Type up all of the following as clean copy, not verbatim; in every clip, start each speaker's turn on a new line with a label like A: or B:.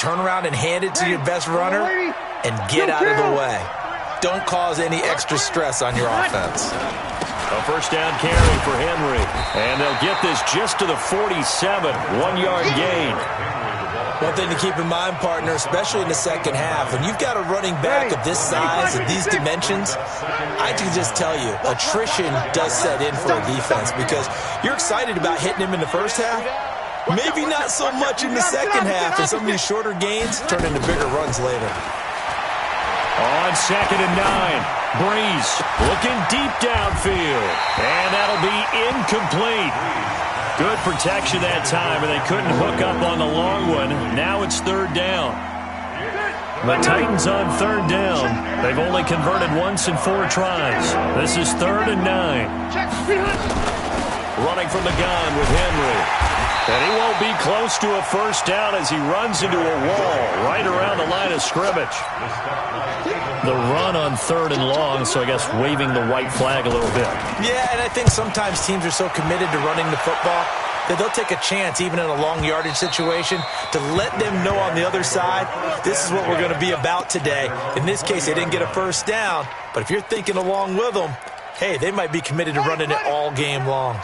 A: Turn around and hand it to your best runner and get out of the way. Don't cause any extra stress on your offense.
B: A first down carry for Henry. And they'll get this just to the 47. 1-yard gain.
A: One thing to keep in mind, partner, especially in the second half, when you've got a running back of this size and these dimensions, I can just tell you, attrition does set in for a defense because you're excited about hitting him in the first half. Maybe not so much in the second half, and some of these shorter gains turn into bigger runs later.
B: On 2nd and 9, Breeze looking deep downfield, and that'll be incomplete. Good protection that time, and they couldn't hook up on the long one. Now it's 3rd down. The Titans on 3rd down. They've only converted once in 4 tries. This is 3rd and 9. Running from the gun with Henry. And he won't be close to a first down as he runs into a wall right around the line of scrimmage. The run on 3rd and long, so I guess waving the white flag a little bit.
A: Yeah, and I think sometimes teams are so committed to running the football that they'll take a chance, even in a long yardage situation, to let them know on the other side, this is what we're going to be about today. In this case, they didn't get a first down, but if you're thinking along with them, hey, they might be committed to running it all game long.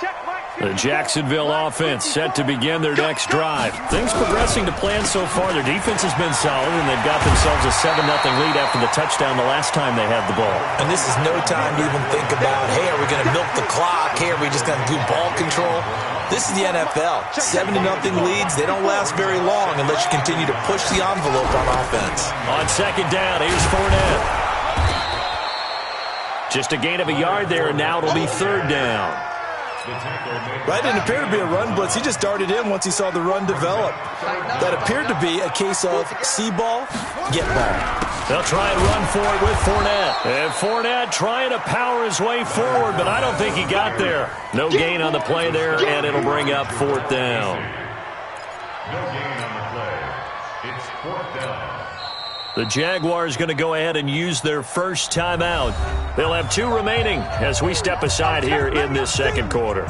B: The Jacksonville offense set to begin their next drive. Things progressing to plan so far. Their defense has been solid, and they've got themselves a 7-0 lead after the touchdown the last time they had the ball.
A: And this is no time to even think about, hey, are we going to milk the clock? Hey, are we just going to do ball control? This is the NFL. 7-0 leads, they don't last very long unless you continue to push the envelope on offense.
B: On 2nd down, here's Fournette. Just a gain of a yard there, and now it'll be 3rd down.
A: Right, didn't appear to be a run blitz. He just darted in once he saw the run develop. That appeared to be a case of see ball, get ball.
B: They'll try and run for it with Fournette. And Fournette trying to power his way forward, but I don't think he got there. No gain on the play there, and it'll bring up 4th down.
C: No gain on the play. It's 4th down.
B: The Jaguars going to go ahead and use their first timeout. They'll have 2 remaining as we step aside here in this second quarter.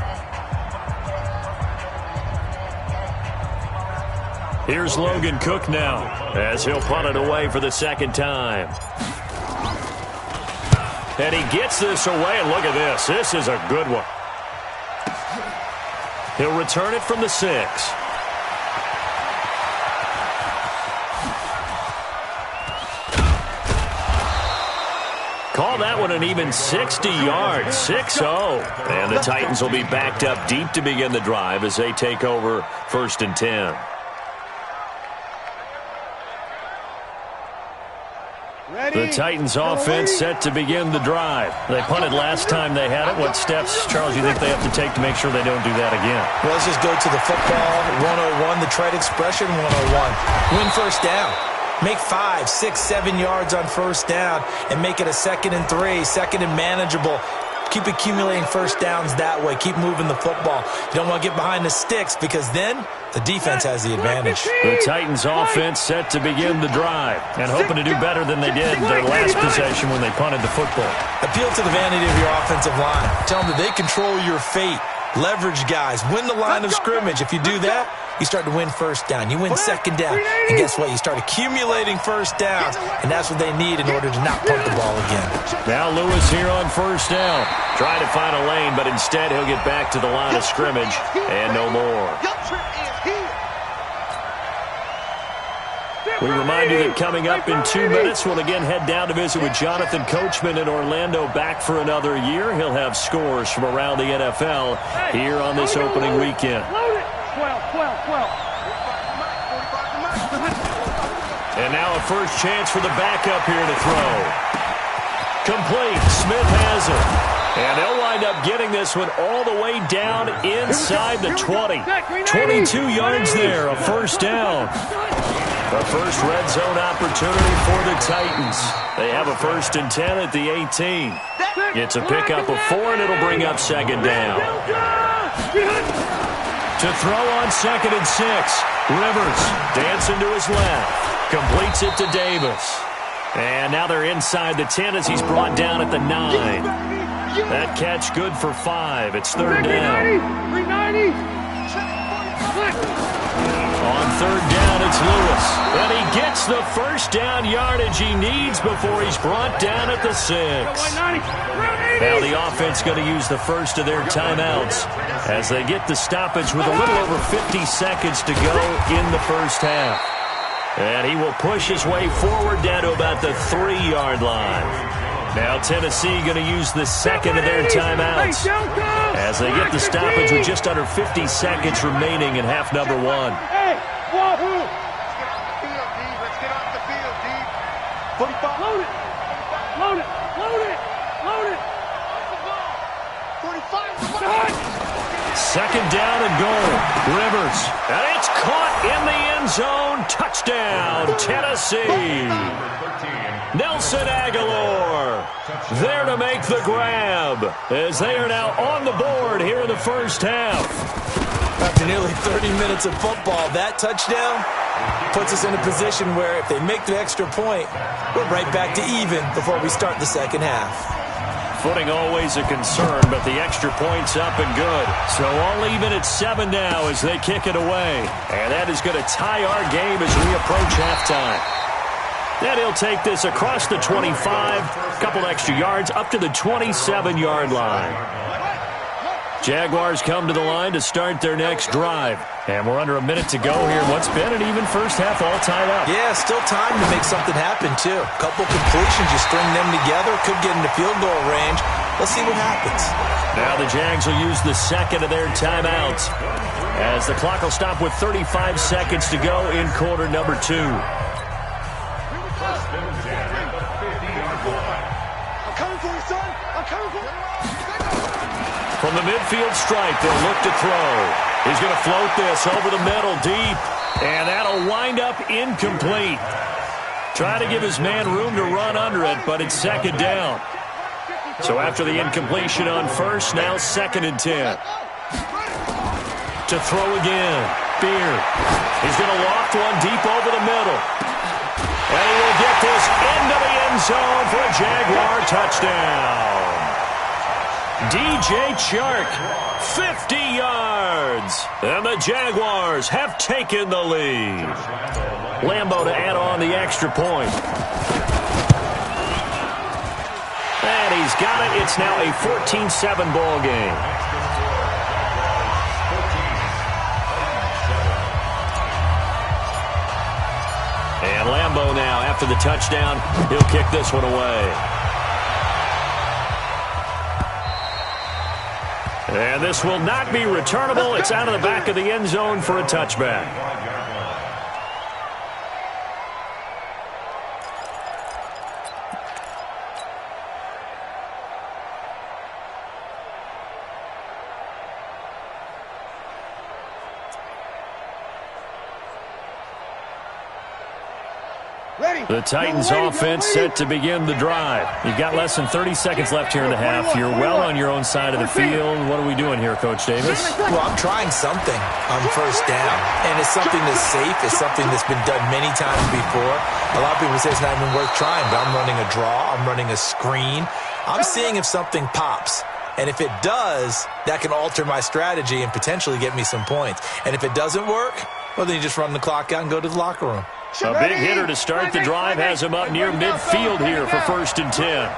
B: Here's Logan Cook now as he'll punt it away for the 2nd time. And he gets this away, and look at this. This is a good one. He'll return it from the 6. Call that one an even 60 yards, 6-0. And the Titans will be backed up deep to begin the drive as they take over 1st and 10. The Titans offense set to begin the drive. They punted last time they had it. What steps, Charles, you think they have to take to make sure they don't do that again?
A: Well, let's just go to the football 101, the trade expression 101. Win first down. Make 5, 6, 7 yards on first down and make it a 2nd and 3, 2nd and manageable. Keep accumulating first downs that way. Keep moving the football. You don't want to get behind the sticks because then the defense has the advantage.
B: The Titans offense set to begin the drive and hoping to do better than they did their last possession when they punted the football.
A: Appeal to the vanity of your offensive line. Tell them that they control your fate. Leverage guys. Win the line of scrimmage. If you do that, you start to win first down. You win 2nd down. And guess what? You start accumulating first downs. And that's what they need in order to not punt the ball again.
B: Now Lewis here on first down. Trying to find a lane, but instead he'll get back to the line of scrimmage. And no more. We remind you that coming up in 2 minutes, we'll again head down to visit with Jonathan Coachman in Orlando, back for another year. He'll have scores from around the NFL here on this opening weekend.
D: 12.
B: And now a first chance for the backup here to throw. Complete. Smith has it. And they'll wind up getting this one all the way down inside the 20. 22 yards there, a first down. The first red zone opportunity for the Titans. They have a 1st and 10 at the 18. It's a pickup of 4, and it'll bring up 2nd down. To throw on 2nd and 6. Rivers dancing to his left. Completes it to Davis. And now they're inside the 10 as he's brought down at the 9. That catch good for 5. It's 3rd down. On third down, it's Lewis. And he gets the first down yardage he needs before he's brought down at the 6. Now the offense going to use the first of their timeouts as they get the stoppage with a little over 50 seconds to go in the first half. And he will push his way forward down to about the 3-yard line. Now Tennessee going to use the second of their timeouts as they get the stoppage with just under 50 seconds remaining in half number 1.
D: Let's get off the field, D. 45. Load it. Load it. Load it. Load it. 45.
B: Second down and goal. Rivers. And it's caught in the end zone. Touchdown, Tennessee. Nelson Aguilar there to make the grab as they are now on the board here in the first half.
A: After nearly 30 minutes of football, that touchdown puts us in a position where if they make the extra point, we're right back to even before we start the second half.
B: Footing always a concern, but the extra point's up and good. So all even at 7 now as they kick it away. And that is going to tie our game as we approach halftime. Then he'll take this across the 25, a couple extra yards, up to the 27-yard line. Jaguars come to the line to start their next drive. And we're under a minute to go here. What's been an even first half all tied up.
A: Yeah, still time to make something happen, too. A couple completions, you string them together, could get into field goal range. Let's see what happens.
B: Now the Jags will use the second of their timeouts as the clock will stop with 35 seconds to go in quarter number 2. From the midfield stripe, they'll look to throw. He's going to float this over the middle deep, and that'll wind up incomplete. Try to give his man room to run under it, but it's second down. So after the incompletion on first, now second and 10. To throw again, Beard. He's going to loft one deep over the middle. And he will get this into the end zone for a Jaguar touchdown. DJ Chark, 50 yards. And the Jaguars have taken the lead. Lambeau to add on the extra point. And he's got it. It's now a 14-7 ball game. And Lambeau now, after the touchdown, he'll kick this one away. And this will not be returnable. It's out of the back of the end zone for a touchback. The Titans offense set to begin the drive. You've got less than 30 seconds left here in the half. You're well on your own side of the field. What are we doing here, Coach Davis?
A: Well, I'm trying something on first down, and it's something that's safe. It's something that's been done many times before. A lot of people say it's not even worth trying, but I'm running a draw. I'm running a screen. I'm seeing if something pops. And if it does, that can alter my strategy and potentially get me some points. And if it doesn't work, well, then you just run the clock out and go to the locker room.
B: A big hitter to start the drive has him up near midfield here for first and 10.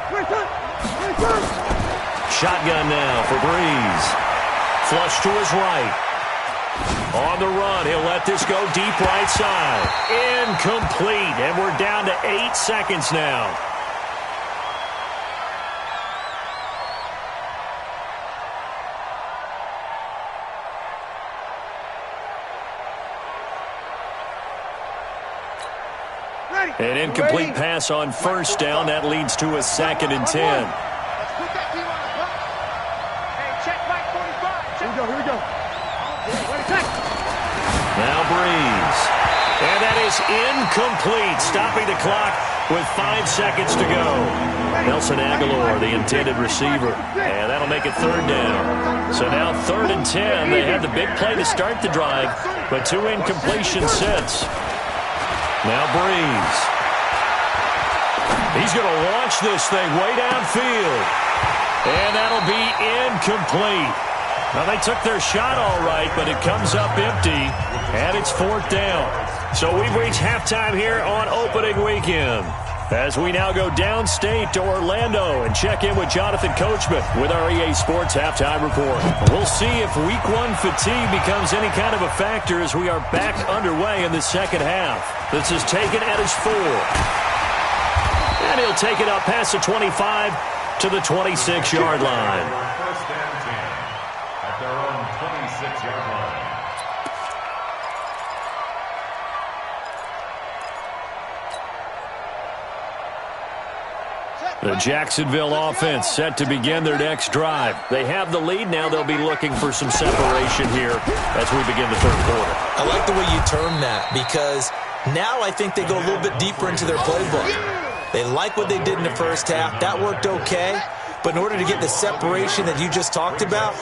B: Shotgun now for Breeze. Flush to his right. On the run, he'll let this go deep right side. Incomplete, and we're down to 8 seconds now. An incomplete pass on first down. That leads to a second and 10.
D: Here we go.
B: Now Breeze. And that is incomplete, stopping the clock with 5 seconds to go. Nelson Aguilar, the intended receiver. And that'll make it third down. So now third and 10. They had the big play to start the drive, but 2 incompletions since. Now Breeze. He's going to launch this thing way downfield. And that'll be incomplete. Well, they took their shot all right, but it comes up empty, and it's 4th down. So we've reached halftime here on opening weekend, as we now go downstate to Orlando and check in with Jonathan Coachman with our EA Sports Halftime Report. We'll see if Week 1 fatigue becomes any kind of a factor as we are back underway in the second half. This is taken at his 4. And he'll take it up past the 25 to the 26-yard line.
C: First and 10 at their own 26-yard line.
B: The Jacksonville offense set to begin their next drive. They have the lead now. They'll be looking for some separation here as we begin the third quarter.
A: I like the way you term that, because now I think they go a little bit deeper into their playbook. They like what they did in the first half. That worked okay. But in order to get the separation that you just talked about,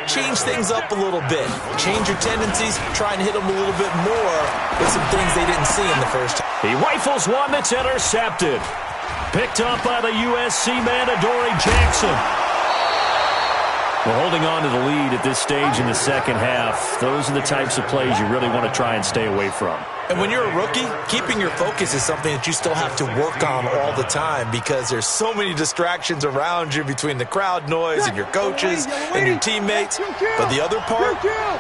A: change things up a little bit. Change your tendencies. Try and hit them a little bit more with some things they didn't see in the first half.
B: He rifles one that's intercepted. Picked up by the USC man, Adoree Jackson. Well, holding on to the lead at this stage in the second half, those are the types of plays you really want to try and stay away from.
A: And when you're a rookie, keeping your focus is something that you still have to work on all the time, because there's so many distractions around you between the crowd noise and your coaches and your teammates. But the other part,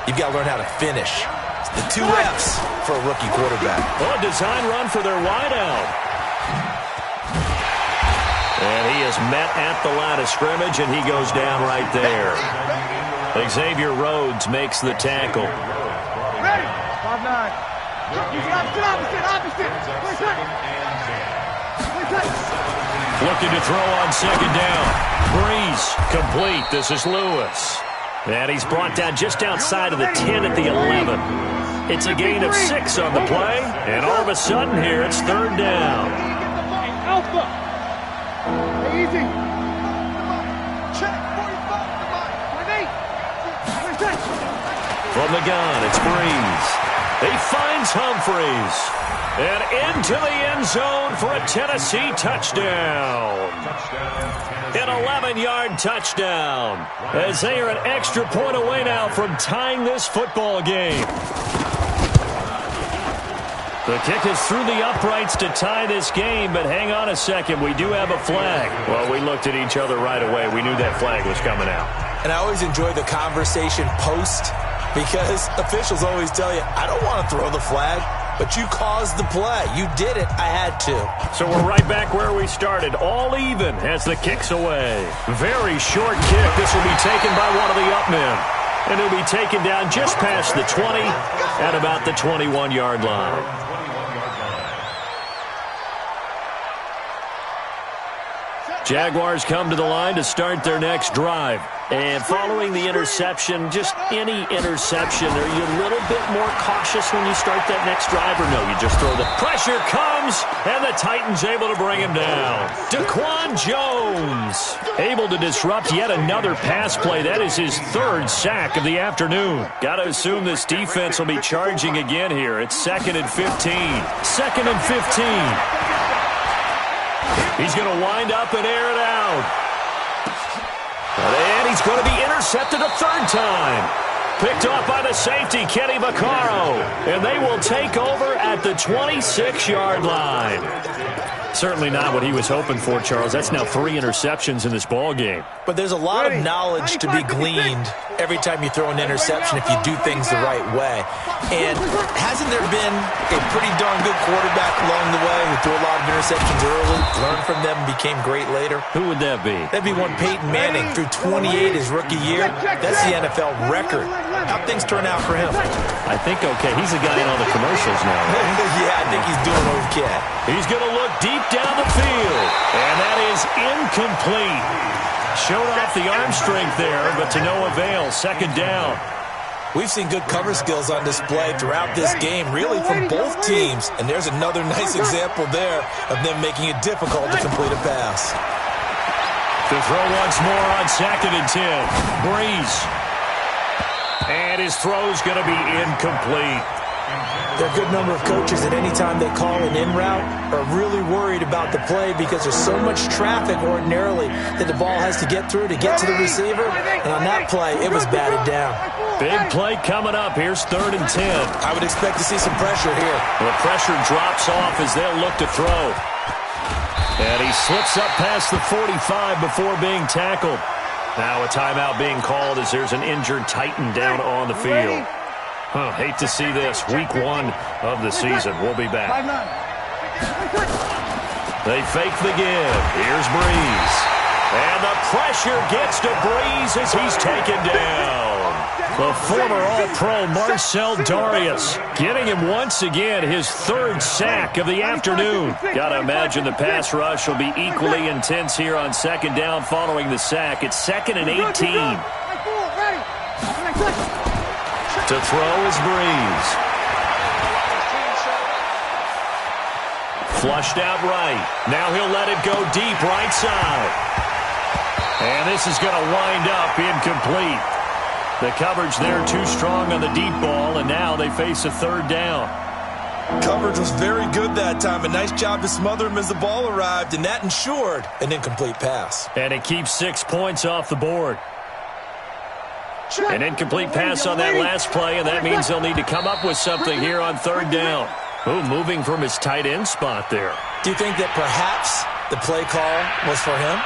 A: you've got to learn how to finish. It's the 2 Fs for a rookie quarterback.
B: Well, a design run for their wideout. And he is met at the line of scrimmage, and he goes down right there. Xavier Rhodes makes the tackle.
D: Ready? 5-9. Opposite.
B: Looking to throw on second down. Breeze complete. This is Lewis. And he's brought down just outside of the 10 at the 11. It's a gain of 6 on the play. And all of a sudden here, it's 3rd down.
D: Alpha. Easy. Check. 45.
B: From the gun, it's Breeze. He finds Humphreys. And into the end zone for a Tennessee touchdown. An 11-yard touchdown. As they are an extra point away now from tying this football game. The kick is through the uprights to tie this game, but hang on a second. We do have a flag. Well, we looked at each other right away. We knew that flag was coming out.
A: And I always enjoy the conversation post, because officials always tell you, I don't want to throw the flag, but you caused the play. You did it. I had to.
B: So we're right back where we started. All even as the kick's away. Very short kick. This will be taken by one of the up men. And it'll be taken down just past the 20 at about the 21-yard line. Jaguars come to the line to start their next drive. And following the interception, just any interception, are you a little bit more cautious when you start that next drive, or no, you just throw the pressure comes, and the Titans able to bring him down. Daquan Jones able to disrupt yet another pass play. That is his 3rd sack of the afternoon. Got to assume this defense will be charging again here. It's 2nd and 15. 2nd and 15. He's going to wind up and air it out. And he's going to be intercepted a 3rd time. Picked off by the safety, Kenny Vaccaro. And they will take over at the 26-yard line. Certainly not what he was hoping for, Charles. That's now 3 interceptions in this ball game.
A: But there's a lot of knowledge to be gleaned every time you throw an interception if you do things the right way. And hasn't there been a pretty darn good quarterback along the way who threw a lot of interceptions early, learned from them, and became great later?
B: Who would that be?
A: That'd be one Peyton Manning, threw 28 his rookie year. That's the NFL record. How'd things turn out for him?
B: I think okay. He's the guy in all the commercials now, right?
A: Yeah, I think he's doing okay.
B: He's going to look deep down the field. And that is incomplete. Showed off the arm strength there, but to no avail. 2nd down.
A: We've seen good cover skills on display throughout this game, really from both teams. And there's another nice example there of them making it difficult to complete a pass.
B: To throw once more on 2nd and 10. Breeze. And his throw's going to be incomplete.
A: There are a good number of coaches that anytime they call an in route are really worried about the play because there's so much traffic ordinarily that the ball has to get through to get to the receiver. And on that play, it was batted down.
B: Big play coming up. Here's 3rd and 10.
A: I would expect to see some pressure here.
B: The pressure drops off as they'll look to throw. And he slips up past the 45 before being tackled. Now a timeout being called as there's an injured Titan down on the field. Hate to see this. Week 1 of the season. We'll be back. They fake the give. Here's Breeze. And the pressure gets to Breeze as he's taken down. The former All-Pro Marcell Dareus getting him once again his 3rd sack of the afternoon. Got to imagine the pass rush will be equally intense here on 2nd down following the sack. It's 2nd and 18. To throw is Breeze. Flushed out right. Now he'll let it go deep right side. And this is going to wind up incomplete. The coverage there too strong on the deep ball, and now they face a 3rd down.
A: Coverage was very good that time. A nice job to smother him as the ball arrived, and that ensured an incomplete pass.
B: And it keeps 6 points off the board. An incomplete pass on that last play, and that means they'll need to come up with something here on 3rd down. Moving from his tight end spot there.
A: Do you think that perhaps the play call was for him?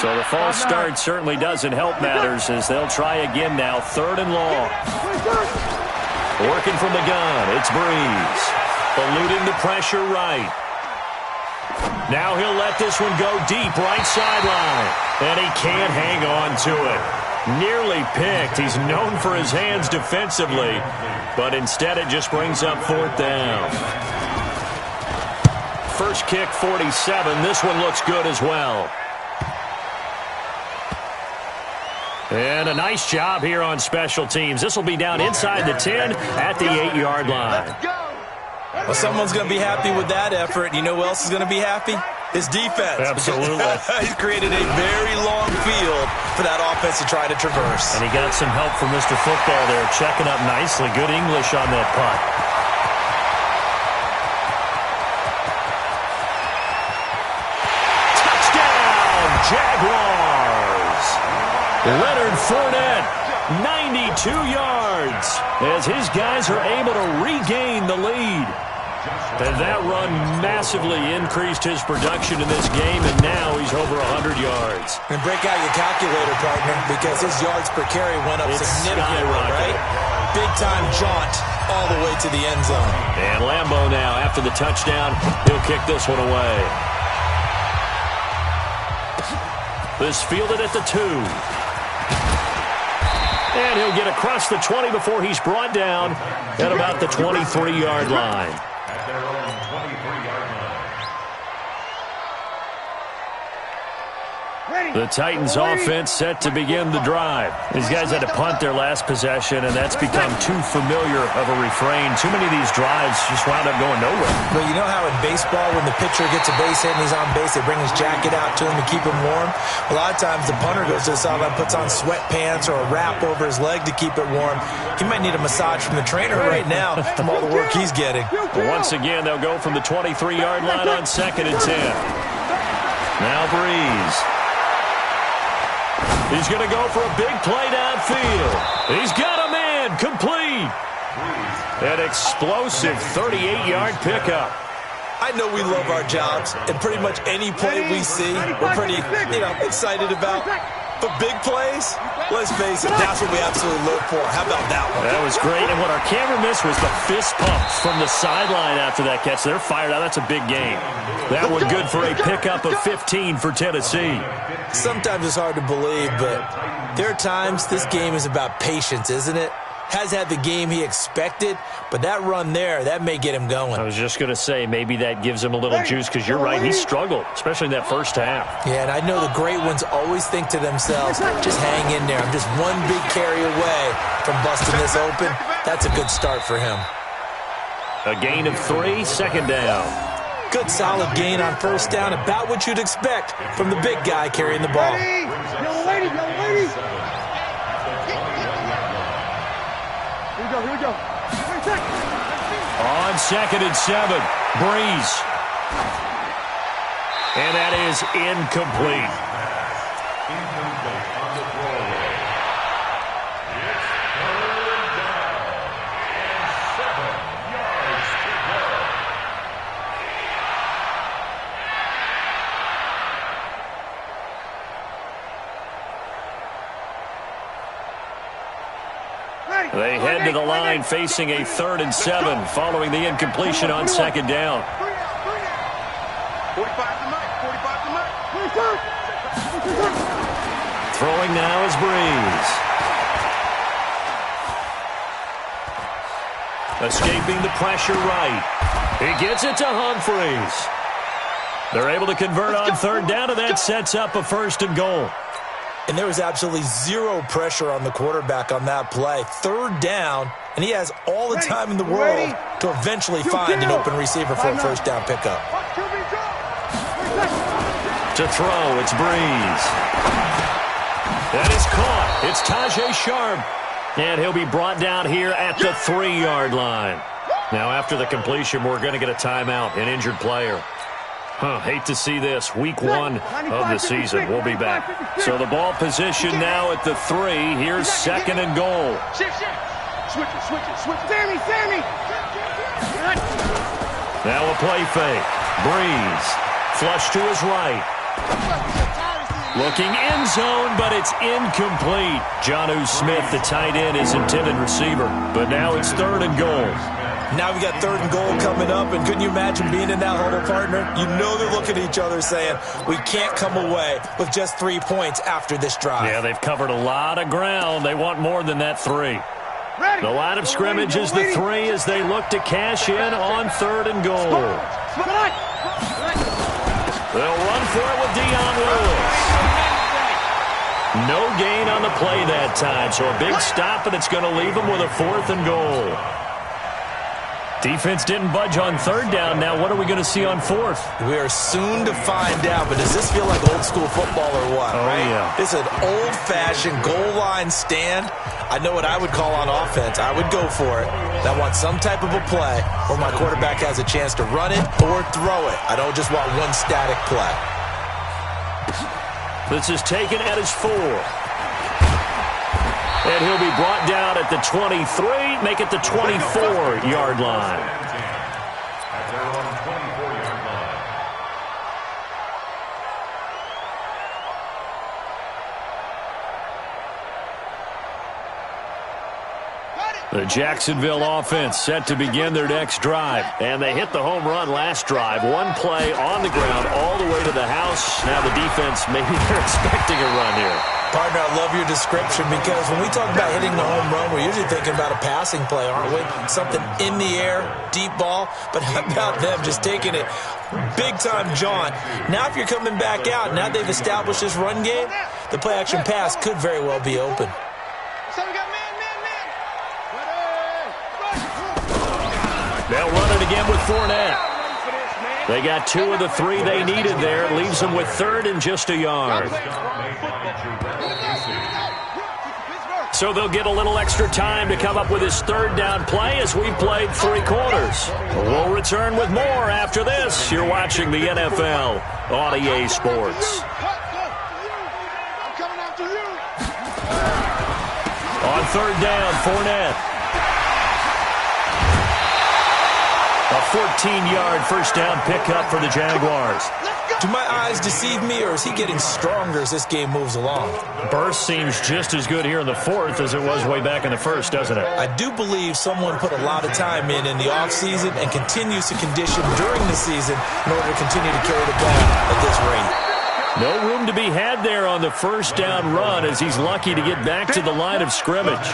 B: So the false start certainly doesn't help matters as they'll try again now. 3rd and long. Working from the gun, it's Breeze. Eluding the pressure right. Now he'll let this one go deep right sideline. And he can't hang on to it. Nearly picked. He's known for his hands defensively. But instead it just brings up 4th down. First kick 47. This one looks good as well. And a nice job here on special teams. This will be down inside the 10 at the 8-yard line.
A: Well, someone's going to be happy with that effort. You know who else is going to be happy? His defense.
B: Absolutely.
A: He's created a very long field for that offense to try to traverse.
B: And he got some help from Mr. Football there, checking up nicely. Good English on that punt. Touchdown, Jaguars! Leonard Fournette, 92 yards, as his guys are able to regain the lead. And that run massively increased his production in this game, and now he's over 100 yards.
A: And break out your calculator, partner, because his yards per carry went up significantly, right? Big-time jaunt all the way to the end zone.
B: And Lambeau now, after the touchdown, he'll kick this one away. This fielded at the 2. And he'll get across the 20 before he's brought down at about the 23-yard line.
C: At their own 23-yard line.
B: The Titans offense set to begin the drive. These guys had to punt their last possession, and that's become too familiar of a refrain. Too many of these drives just wound up going nowhere.
A: But you know how in baseball, when the pitcher gets a base hit and he's on base, they bring his jacket out to him to keep him warm? A lot of times the punter goes to the sideline, puts on sweatpants or a wrap over his leg to keep it warm. He might need a massage from the trainer right now from all the work he's getting.
B: Once again, they'll go from the 23-yard line on 2nd and 10. Now Breeze. He's going to go for a big play downfield. He's got a man complete. An explosive 38-yard pickup.
A: I know we love our jobs, and pretty much any play we see, we're pretty, excited about. But big plays, let's face it, that's what we absolutely live for. How about that one?
B: That was great, and what our camera missed was the fist pumps from the sideline after that catch. They're fired out. That's a big game. That one good for a pickup of 15 for Tennessee.
A: Sometimes it's hard to believe, but there are times this game is about patience, isn't it? Has had the game he expected, but that run there, that may get him going.
B: I was just going to say, maybe that gives him a little juice, because you're right, he struggled, especially in that first half.
A: Yeah, and I know the great ones always think to themselves, just hang in there. I'm just one big carry away from busting this open. That's a good start for him.
B: A gain of 3, 2nd down.
A: Good solid gain on 1st down, about what you'd expect from the big guy carrying the ball.
D: Here we go.
B: On 2nd and 7, Breeze. And that is incomplete.
C: Incomplete on the throwaway. It's 3rd down. And 7 yards to go.
B: They head to the line facing a 3rd and 7 following the incompletion on 2nd down.
D: 45 to Mike. 45 to Mike.
B: Throwing now is Breeze. Escaping the pressure right. He gets it to Humphreys. They're able to convert on 3rd down, and that sets up a 1st and goal.
A: And there was absolutely zero pressure on the quarterback on that play. 3rd down, and he has all the time in the world to eventually find an open receiver for a 1st down pickup.
B: To throw, it's Breeze. That is caught. It's Tajae Sharpe. And he'll be brought down here at the 3-yard line. Now, after the completion, we're going to get a timeout, an injured player. Hate to see this. Week 1 of the season. We'll be back. So the ball position now at the 3. Here's 2nd and goal.
D: Switch it. Sammy.
B: Now a play fake. Breeze. Flush to his right. Looking end zone, but it's incomplete. Jonnu Smith, the tight end, is intended receiver. But now it's 3rd and goal.
A: Now we got 3rd and goal coming up, and couldn't you imagine being in that huddle, partner? You know they're looking at each other saying, we can't come away with just 3 points after this drive.
B: Yeah, they've covered a lot of ground. They want more than that 3. The line of scrimmage is the 3 as they look to cash in on 3rd and goal. They'll run for it with Dion Lewis. No gain on the play that time, so a big stop, and it's going to leave them with a 4th and goal. Defense didn't budge on 3rd down. Now what are we going to see on 4th?
A: We are soon to find out, but does this feel like old school football or what?
B: Oh,
A: right?
B: yeah.
A: This is an old-fashioned goal line stand. I know what I would call on offense. I would go for it. I want some type of a play where my quarterback has a chance to run it or throw it. I don't just want one static play.
B: This is taken at his 4. And he'll be brought down at the 23, make it the 24-yard line.
C: At their own 24-yard line.
B: The Jacksonville offense set to begin their next drive. And they hit the home run last drive. One play on the ground all the way to the house. Now the defense, maybe they're expecting a run here.
A: Partner, I love your description because when we talk about hitting the home run, we're usually thinking about a passing play, aren't we? Something in the air, deep ball. But how about them just taking it big-time jaunt? Now if you're coming back out, now they've established this run game, the play-action pass could very well be open.
B: They'll run it again with Fournette. They got 2 of the 3 they needed there. Leaves them with 3rd and just a yard. So they'll get a little extra time to come up with his 3rd down play as we've played 3 quarters. We'll return with more after this. You're watching the NFL on EA Sports. On 3rd down, Fournette. A 14-yard first down pickup for the Jaguars.
A: Do my eyes deceive me, or is he getting stronger as this game moves along?
B: Burst seems just as good here in the 4th as it was way back in the 1st, doesn't it?
A: I do believe someone put a lot of time in the offseason and continues to condition during the season in order to continue to carry the ball at this rate.
B: No room to be had there on the first down run as he's lucky to get back to the line of scrimmage.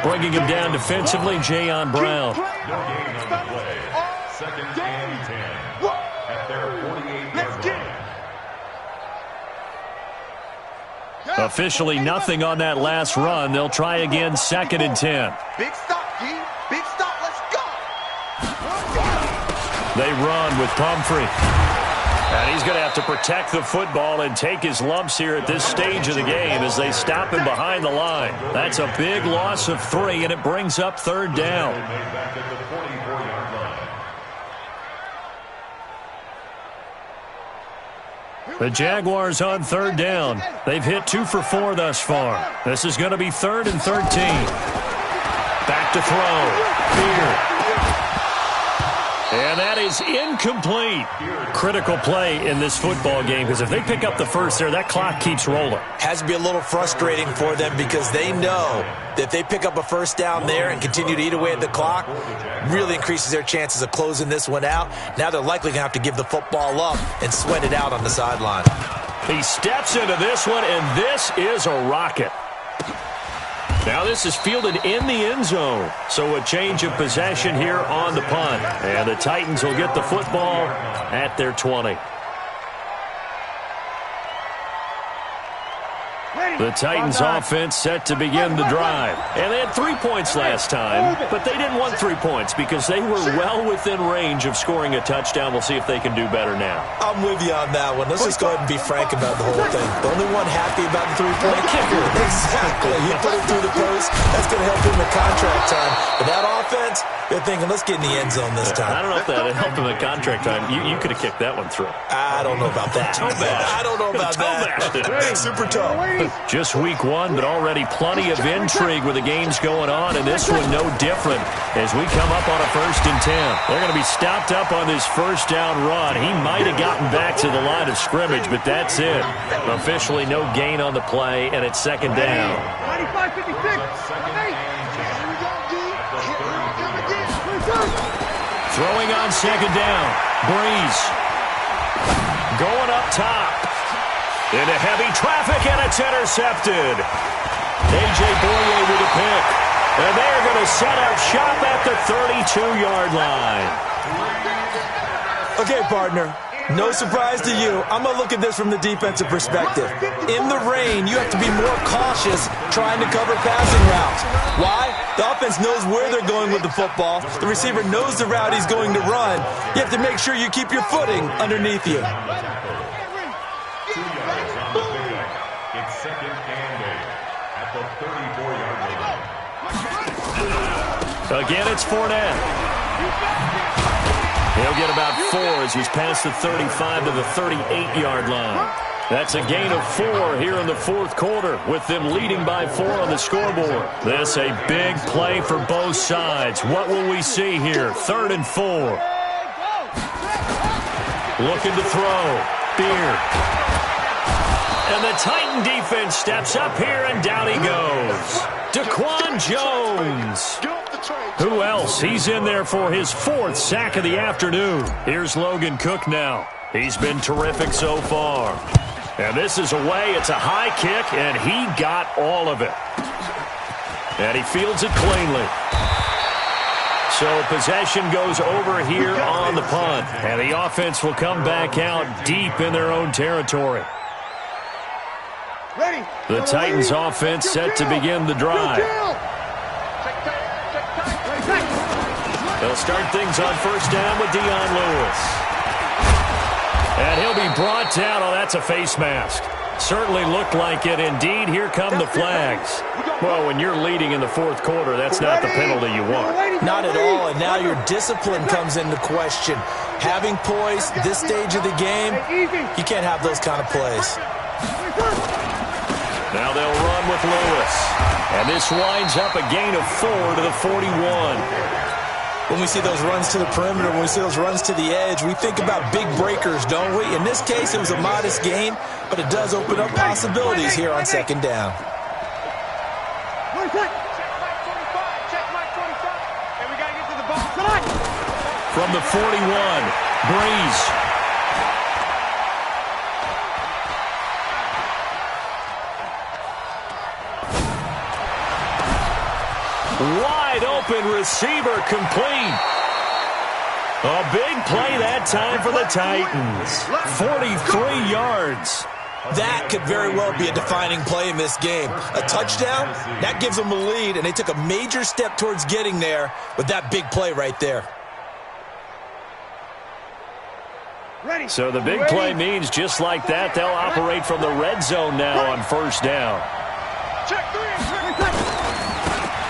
B: Bringing him down defensively, Jayon Brown.
C: No gain on the play. 2nd and 10 at their 48-yard line.
B: Officially nothing on that last run. They'll try again 2nd and 10.
D: Big stop, G. Big stop. Let's go.
B: They run with Pumphrey. And he's going to have to protect the football and take his lumps here at this stage of the game as they stop him behind the line. That's a big loss of 3, and it brings up third down. The Jaguars on third down. They've hit 2 for 4 thus far. This is going to be 3rd and 13. Back to throw. Beard. And that is incomplete. Critical play in this football game because if they pick up the first there, that clock keeps rolling.
A: Has to be a little frustrating for them because they know that if they pick up a first down there and continue to eat away at the clock, really increases their chances of closing this one out. Now they're likely going to have to give the football up and sweat it out on the sideline.
B: He steps into this one, and this is a rocket. Now this is fielded in the end zone. So a change of possession here on the punt. And the Titans will get the football at their 20. The Titans offense set to begin the drive. And they had 3 points last time, but they didn't want 3 points because they were well within range of scoring a touchdown. We'll see if they can do better now.
A: I'm with you on that one. Let's just go ahead and be frank about the whole thing. The only one happy about the three-point kicker. Exactly. You put it through the post. That's going to help him in contract time. But that offense, they're thinking, let's get in the end zone this time.
B: I don't know if that helped him in contract time. You could have kicked that one through.
A: I don't know about that. I don't know about that. Super tough.
B: Just week 1, but already plenty of intrigue with the games going on, and this one no different as we come up on a 1st and 10. They're going to be stopped up on this first down run. He might have gotten back to the line of scrimmage, but that's it. Officially no gain on the play, and it's 2nd down.
D: 95-56.
B: Throwing on 2nd down. Breeze. Going up top. Into heavy traffic, and it's intercepted. A.J. Boye with a pick. And they're going to set up shop at the 32-yard line.
A: Okay, partner. No surprise to you. I'm going to look at this from the defensive perspective. In the rain, you have to be more cautious trying to cover passing routes. Why? The offense knows where they're going with the football. The receiver knows the route he's going to run. You have to make sure you keep your footing underneath you.
C: It's 2nd and 8 at the 34-yard line.
B: Again, it's Fournette. He'll get about 4 as he's past the 35 to the 38-yard line. That's a gain of 4 here in the 4th quarter with them leading by 4 on the scoreboard. That's a big play for both sides. What will we see here? 3rd and 4. Looking to throw. Beard. And the Titan defense steps up here, and down he goes. Daquan Jones. Who else? He's in there for his 4th sack of the afternoon. Here's Logan Cook now. He's been terrific so far. And this is away. It's a high kick, and he got all of it. And he fields it cleanly. So possession goes over here on the punt. And the offense will come back out deep in their own territory. The Titans offense set to begin the drive. They'll start things on 1st down with Dion Lewis. And he'll be brought down. Oh, that's a face mask. Certainly looked like it. Indeed, here come the flags. Well, when you're leading in the 4th quarter, that's not the penalty you want.
A: Not at all, and now your discipline comes into question. Having poise this stage of the game, you can't have those kind of plays.
B: Now they'll run with Lewis. And this winds up a gain of 4 to the 41.
A: When we see those runs to the perimeter, when we see those runs to the edge, we think about big breakers, don't we? In this case, it was a modest gain, but it does open up possibilities here on 2nd down.
B: From the 41, Breeze. Wide open receiver complete. A big play that time for the Titans. 43 yards.
A: That could very well be a defining play in this game. A touchdown, that gives them a lead, and they took a major step towards getting there with that big play right there.
B: So the big play means just like that, they'll operate from the red zone now on first down.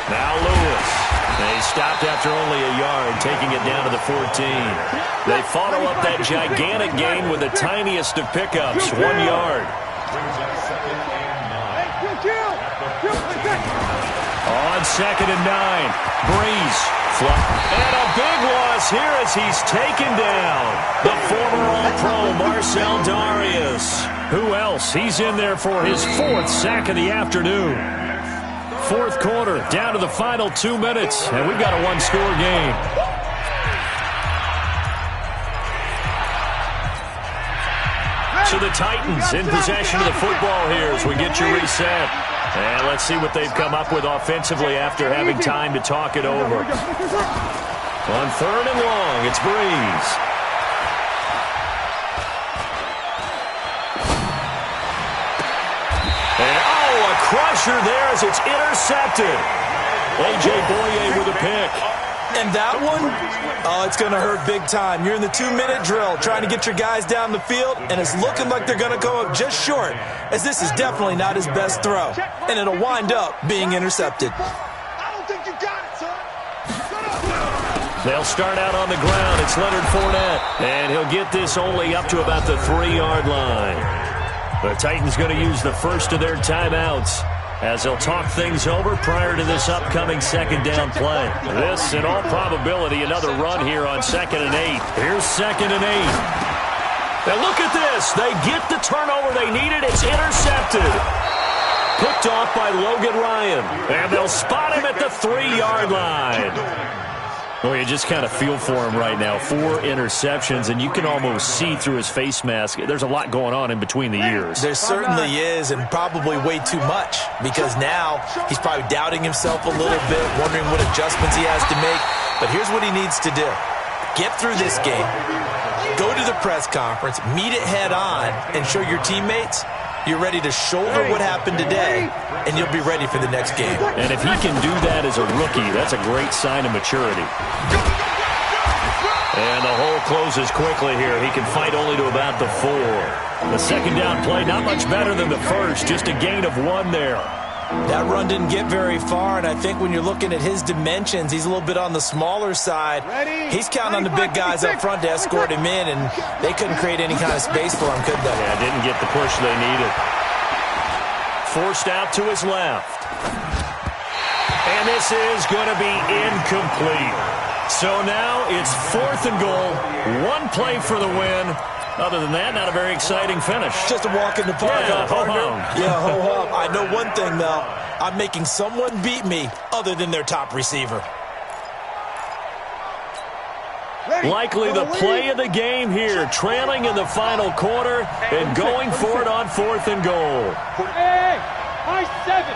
B: Now Lewis. They stopped after only a yard, taking it down to the 14. They follow up that gigantic gain with the tiniest of pickups, 1 yard. On 2nd and 9, Breeze. And a big loss here as he's taken down. The former All-Pro Marcell Dareus. Who else? He's in there for his 4th sack of the afternoon. 4th quarter, down to the final 2 minutes, and we've got a 1-score game. So the Titans in possession of the football here as we get you reset. And let's see what they've come up with offensively after having time to talk it over. On 3rd and long, it's Breeze. A crusher there as it's intercepted. A.J. Boye with a pick.
A: And that one, it's going to hurt big time. You're in the 2-minute drill trying to get your guys down the field, and it's looking like they're going to go up just short, as this is definitely not his best throw. And it'll wind up being intercepted.
D: I don't think you got it, son.
B: They'll start out on the ground. It's Leonard Fournette, and he'll get this only up to about the 3-yard line. The Titans going to use the first of their timeouts as they'll talk things over prior to this upcoming 2nd down play. This, in all probability, another run here on 2nd and 8. Here's 2nd and 8. Now look at this. They get the turnover they needed. It's intercepted. Picked off by Logan Ryan. And they'll spot him at the 3-yard line. Well, you just kind of feel for him right now. 4 interceptions, and you can almost see through his face mask. There's a lot going on in between the ears.
A: There certainly is, and probably way too much, because now he's probably doubting himself a little bit, wondering what adjustments he has to make. But here's what he needs to do. Get through this game, go to the press conference, meet it head on, and show your teammates you're ready to shoulder what happened today, and you'll be ready for the next game.
B: And if he can do that as a rookie, that's a great sign of maturity. And the hole closes quickly here. He can fight only to about the 4. The 2nd down play, not much better than the first, just a gain of 1 there.
A: That run didn't get very far, and I think when you're looking at his dimensions, he's a little bit on the smaller side. He's counting on the big guys up front to escort him in, and they couldn't create any kind of space for him, could they?
B: Yeah, didn't get the push they needed. Forced out to his left. And this is going to be incomplete. So now it's 4th and goal. 1 play for the win. Other than that, not a very exciting finish.
A: Just a walk in the park.
B: Yeah, ho-hum.
A: Yeah, ho-hum. I know one thing, Mel. I'm making someone beat me other than their top receiver.
B: Likely the play of the game here, trailing in the final quarter and going for it on 4th and goal.
D: Hey, high 7.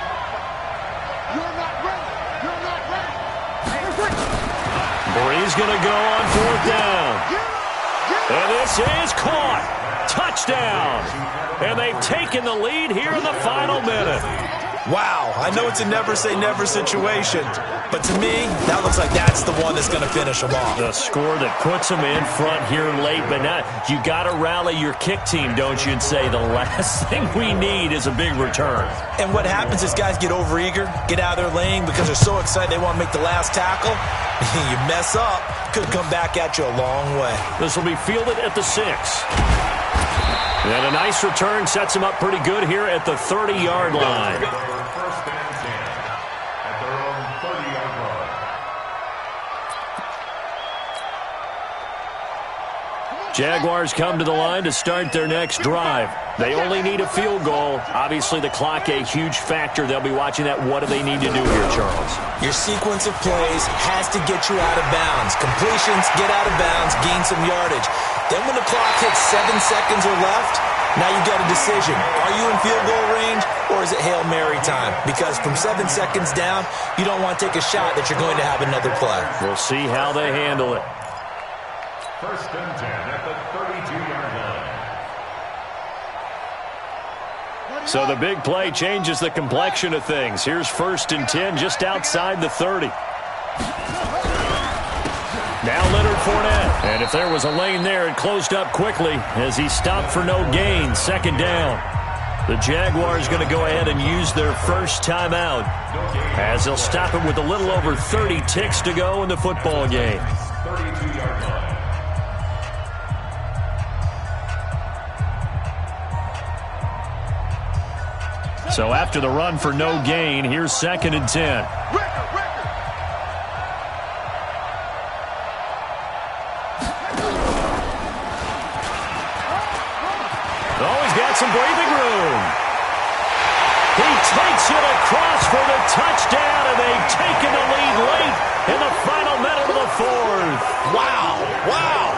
D: You're not ready. You're not ready.
B: Breeze going to go on 4th down. And this is caught. Touchdown. And they've taken the lead here in the final minute.
A: Wow, I know it's a never-say-never situation, but to me, that looks like that's the one that's going to finish them off.
B: The score that puts them in front here late, but now you got to rally your kick team, don't you, and say the last thing we need is a big return.
A: And what happens is guys get overeager, get out of their lane because they're so excited they want to make the last tackle. You mess up, could come back at you a long way.
B: This will be fielded at the 6. And a nice return sets him up pretty good here at the 30-yard line.
C: First and 10 at their own 30-yard line.
B: Jaguars come to the line to start their next drive. They only need a field goal. Obviously, the clock a huge factor. They'll be watching that. What do they need to do here, Charles?
A: Your sequence of plays has to get you out of bounds. Completions, get out of bounds, gain some yardage. Then when the clock hits 7 seconds or left, now you got a decision. Are you in field goal range or is it Hail Mary time? Because from 7 seconds down, you don't want to take a shot that you're going to have another play.
B: We'll see how they handle it.
C: First and 10 at the 32-yard line.
B: So the big play changes the complexion of things. Here's 1st and 10 just outside the 30. Now Leonard Fournette. And if there was a lane there, it closed up quickly as he stopped for no gain. 2nd down. The Jaguars going to go ahead and use their first timeout as they'll stop it with a little over 30 ticks to go in the football game.
C: 32-yard line.
B: So after the run for no gain, here's 2nd and 10. Some breathing room. He takes it across for the touchdown, and they've taken the lead late in the final minute of the 4th.
A: Wow. Wow.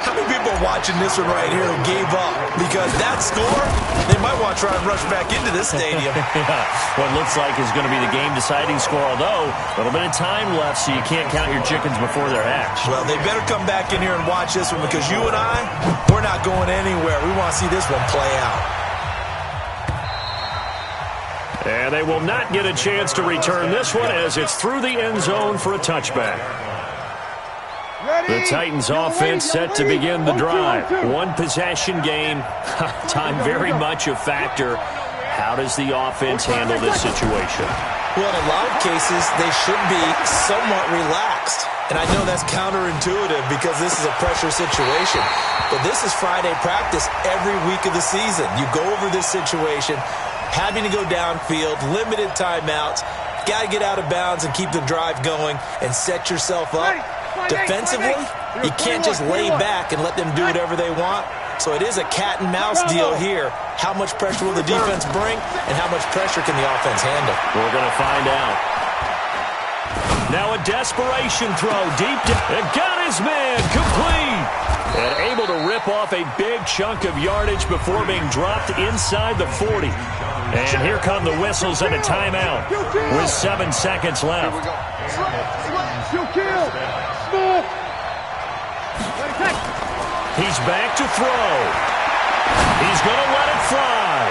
A: How many people are watching this one right here who gave up? Because that score, they might want to try and rush back into this stadium.
B: Yeah. What looks like is going to be the game-deciding score, although a little bit of time left, so you can't count your chickens before they're hatched.
A: Well, they better come back in here and watch this one, because you and I, we're not going anywhere. We want to see this one play out.
B: And they will not get a chance to return this one as it's through the end zone for a touchback. The Titans offense set to begin the drive. One possession game. Time very much a factor. How does the offense handle this situation?
A: Well, in a lot of cases, they should be somewhat relaxed. And I know that's counterintuitive because this is a pressure situation. But this is Friday practice every week of the season. You go over this situation, having to go downfield, limited timeouts, got to get out of bounds and keep the drive going and set yourself up. Defensively, you can't just lay back and let them do whatever they want. So it is a cat and mouse deal here. How much pressure will the defense bring, and how much pressure can the offense handle?
B: We're going to find out. Now a desperation throw deep down. And got his man complete. And able to rip off a big chunk of yardage before being dropped inside the 40. And here come the whistles and a timeout with 7 seconds left. He's back to throw. He's going to let it fly.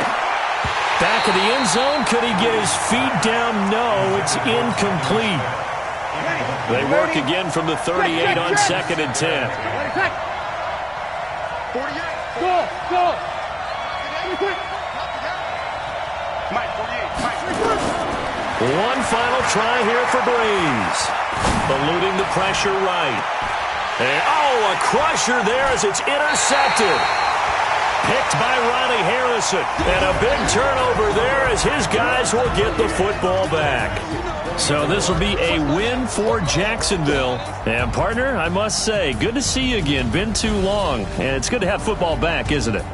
B: Back of the end zone. Could he get his feet down? No, it's incomplete. They work again from the 38 on 2nd and 10.
D: 48. Go.
B: One final try here for Breeze. Eluding the pressure right. And, a crusher there as it's intercepted. Picked by Ronnie Harrison. And a big turnover there as his guys will get the football back. So this will be a win for Jacksonville. And, partner, I must say, good to see you again. Been too long. And it's good to have football back, isn't it?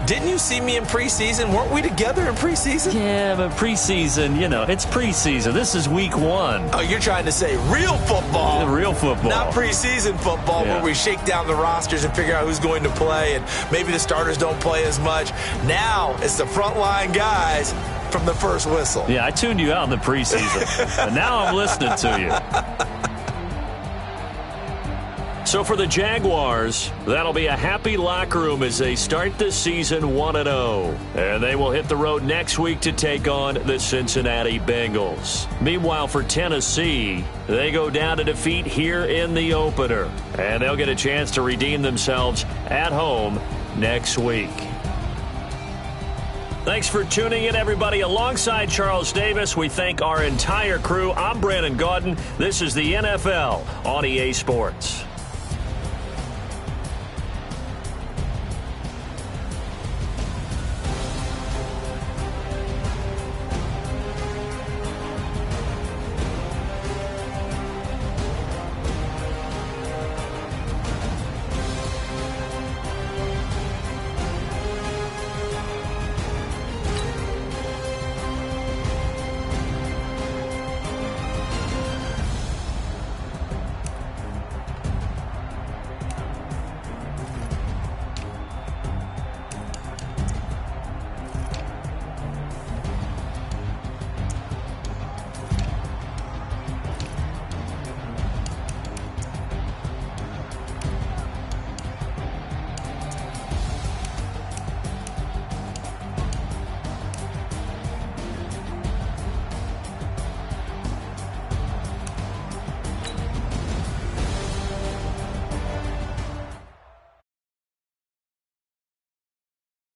A: Didn't you see me in preseason? Weren't we together in preseason?
B: Yeah, but preseason, it's preseason. This is week 1.
A: Oh, you're trying to say real football.
B: Real football.
A: Not preseason football where we shake down the rosters and figure out who's going to play, and maybe the starters don't play as much. Now it's the frontline guys from the first whistle.
B: Yeah, I tuned you out in the preseason. And now I'm listening to you. So for the Jaguars, that'll be a happy locker room as they start this season 1-0. And they will hit the road next week to take on the Cincinnati Bengals. Meanwhile, for Tennessee, they go down to defeat here in the opener. And they'll get a chance to redeem themselves at home next week. Thanks for tuning in, everybody. Alongside Charles Davis, we thank our entire crew. I'm Brandon Gaudin. This is the NFL on EA Sports.